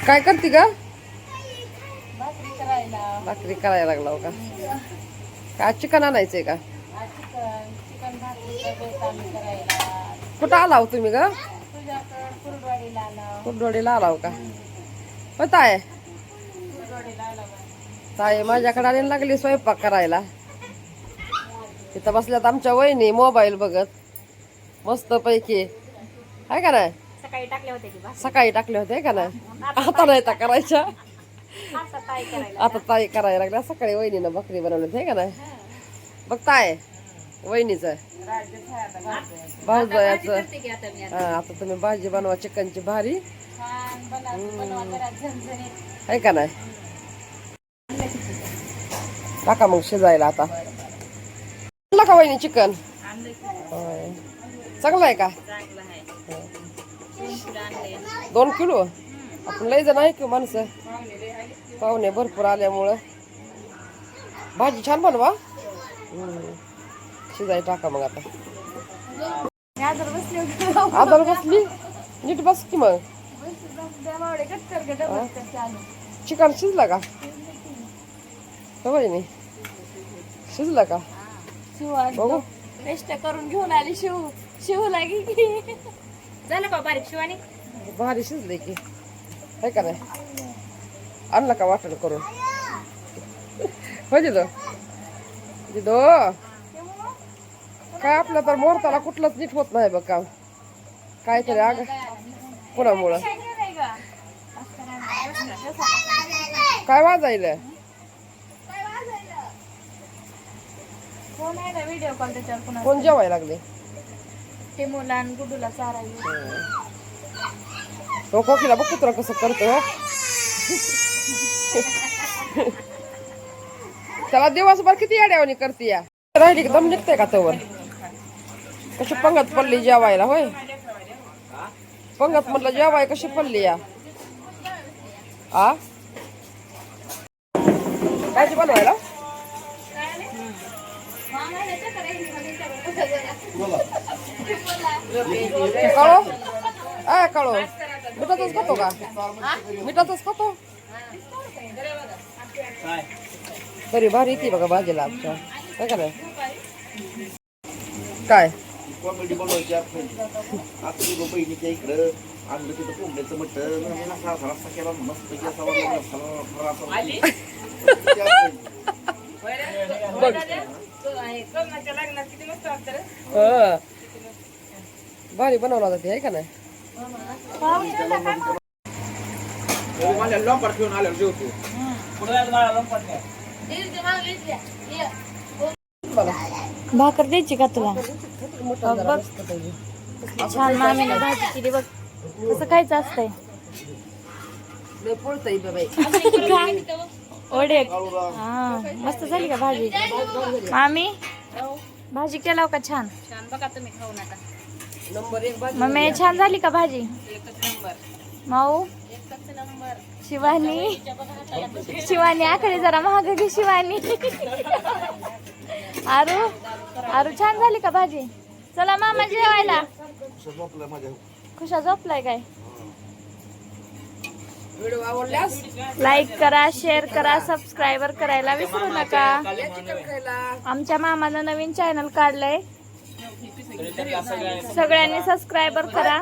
काय करते का? भाकरी करायला. भाकरी करायला लागला का? काय चिकन आणायचंय का? चिकन भाकरीचा बेत आम्ही करायला. कुठं आलाव तुम्ही ग? तुझ्याकडं कुरडवाडीला आलो. कुरडवाडीला आलाव का? होत आहे कुरडवाडीला आलो बा. ताई माझ्याकडे आली लागली स्वयंपाक करायला. तिथं बसल्यात आमच्या वहिनी मोबाईल बघत मस्त पैकी आहे का नाही? सकाळी टाकले होते की भाकरी. सकाळी टाकले होते का नाही? आता नाही तर करायच्या. आता ताई करायला. आता ताई करायला लागल्या. सकाळी वहिनीनं भाकरी बनवली आहे का नाही? बघताय वहिनीचं भाऊजायाचं. करते की आता मी आता. आता तुम्ही भाजी बनवा चिकनची भारी छान बनवा जरा झणझणीत. आहे का नाही? टाका मग शिजायला आता. आणलं का वहिनी चिकन? आणलंय की. होय. चांगलं आहे का? चांगलं आहे. 2 किलो आणले. 2 किलो? आपण लय जण आहे की माणसं, पाहुणे भरपूर आल्यामुळं. भाजी छान बनवा. शिजाय टाका मग आता. गाजर बसले होते. आदर बसली नीट बस की मग. चिकन शिजला का? वहिनी शिजला का? बघू. पेस्ट करून घेऊन आली शिव लागी की झालं का बारीक शिवानी? भारी शिजले की आहे का नाही? आणला का वाटण करून? हो दिदो दिदो. काय आपलं तर मुहूर्ताला कुठलंच नीट होत नाही बघ काम. काहीतरी आग कुणामुळं काय वाजायला? कोण आहे ना व्हिडिओ कॉल त्याच्यावर पुन्हा कोण जेवायला लागले? ते मुलान गुडूला चारायला. तो कोकीला बघ कुत्रा कसं करतो. त्याला दिवसभर किती येड्यावानी करते या. राहिली एकदम निघते का तवर? कशी पंगत पडली जेवायला? होय पंगत म्हटलं जेवाय कशी पडली या. आ भाजी बनवायला काळो काळो मिठातच खातो का? मिठातच खातो. तरी भारी ती बघा भाजीला आमच्या आहे का नाही? काय कॉमेडी बनवायची आपण आपली बहिणीच्या इकडं आणलं तिथं कोंबड्याचं मटण रस्ता केला मस्त भारी बनवला जाते आहे का नाही? लॉम्पार ठेवून आल्यावर जेवतो. भाकर द्यायची का तुला? बघ छान मामीने भाजी केली बघ. कसं खायचं असतंय? ओढे हा मस्त झाली का भाजी? मामी भाजी केला का छान? बघा तुम्ही खाऊन आता. मम्मी छान झाली का भाजी? माऊ शिवानी शिवानी आकडे जरा महाग घे शिवानी. आरू छान झाली का भाजी? चला मामा जेवायला. खुशा झोपलाय काय? व्हिडिओ आवडल्यास लाईक करा, शेअर करा, सबस्क्राईबर करायला विसरू नका. आमच्या मामानं नवीन चॅनल काढलंय, सगळ्यांनी सबस्क्राईबर करा.